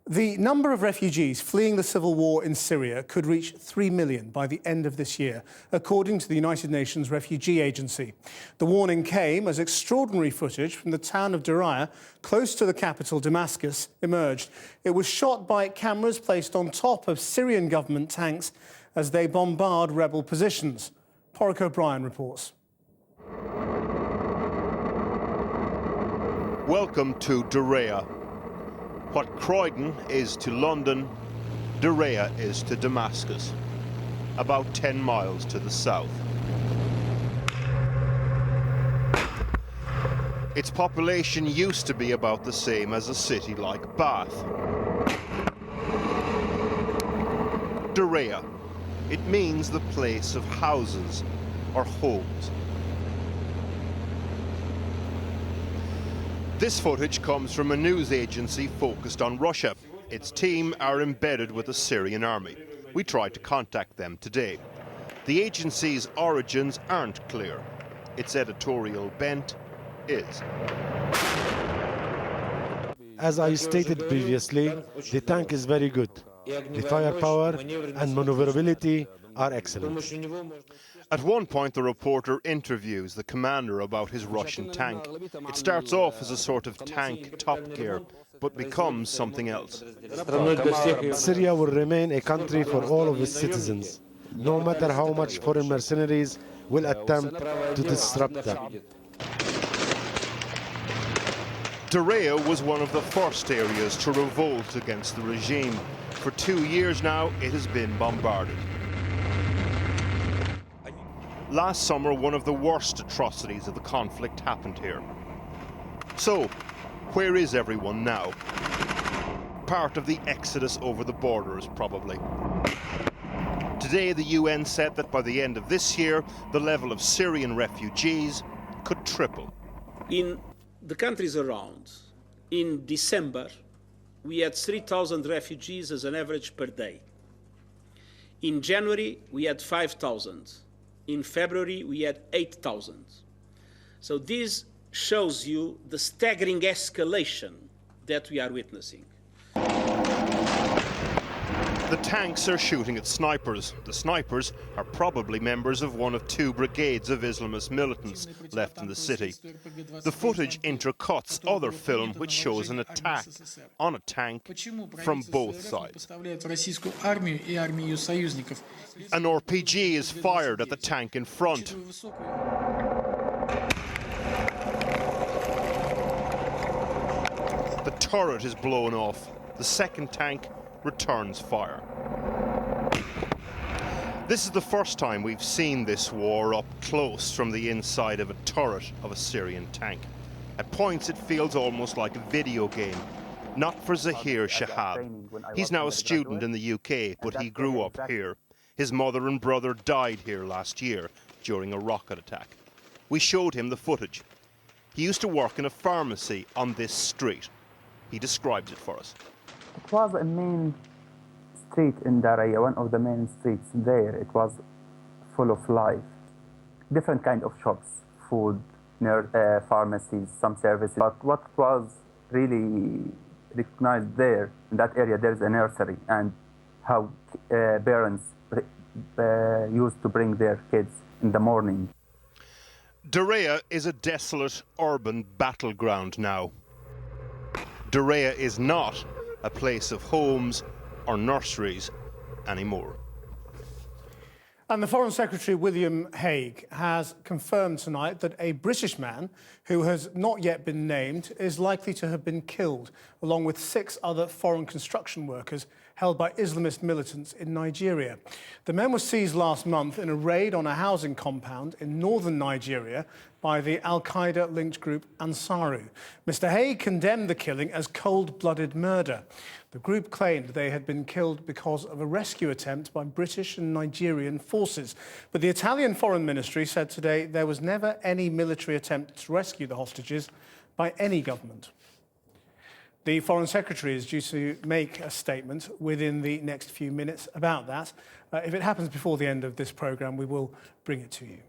The number of refugees fleeing the civil war in Syria could reach 3 million by the end of this year, according to the United Nations Refugee Agency. The warning came as extraordinary footage from the town of Daraa, close to the capital Damascus, emerged. It was shot by cameras placed on top of Syrian government tanks as they bombard rebel positions. Porrick O'Brien reports. Welcome to Daraa. What Croydon is to London, Daraa is to Damascus, about 10 miles to the south. Its population used to be about the same as a city like Bath. Daraa, it means the place of houses or homes. This footage comes from a news agency focused on Russia. Its team are embedded with the Syrian army. We tried to contact them today. The agency's origins aren't clear. Its editorial bent is. As I stated previously, the tank is very good. The firepower and maneuverability are excellent. At one point, the reporter interviews the commander about his Russian tank. It starts off as a sort of tank Top Gear, but becomes something else. Syria will remain a country for all of its citizens, no matter how much foreign mercenaries will attempt to disrupt them. Daraa was one of the first areas to revolt against the regime. For 2 years now, it has been bombarded. Last summer, one of the worst atrocities of the conflict happened here. So, where is everyone now? Part of the exodus over the borders, probably. Today, the UN said that by the end of this year, the level of Syrian refugees could triple. In the countries around, in December, we had 3,000 refugees as an average per day. In January, we had 5,000. In February, we had 8,000. So this shows you the staggering escalation that we are witnessing. The tanks are shooting at snipers. The snipers are probably members of one of 2 brigades of Islamist militants left in the city. The footage intercuts other film which shows an attack on a tank from both sides. An RPG is fired at the tank in front. The turret is blown off. The second tank returns fire. This is the first time we've seen this war up close from the inside of a turret of a Syrian tank. At points it feels almost like a video game. Not for Zahir Shahab. He's now a student in the UK, but he grew up here. His mother and brother died here last year during a rocket attack. We showed him the footage. He used to work in a pharmacy on this street. He describes it for us. It was a main street in Daraa, one of the main streets there. It was full of life. Different kind of shops, food, pharmacies, some services. But what was really recognized there, in that area, there's a nursery, and how parents used to bring their kids in the morning. Daraa is a desolate urban battleground now. Daraa is not a place of homes or nurseries anymore. And the Foreign Secretary, William Hague, has confirmed tonight that a British man who has not yet been named is likely to have been killed, along with 6 other foreign construction workers held by Islamist militants in Nigeria. The men were seized last month in a raid on a housing compound in northern Nigeria by the al-Qaeda-linked group Ansaru. Mr. Hague condemned the killing as cold-blooded murder. The group claimed they had been killed because of a rescue attempt by British and Nigerian forces. But the Italian Foreign Ministry said today there was never any military attempt to rescue the hostages by any government. The Foreign Secretary is due to make a statement within the next few minutes about that. If it happens before the end of this programme, we will bring it to you.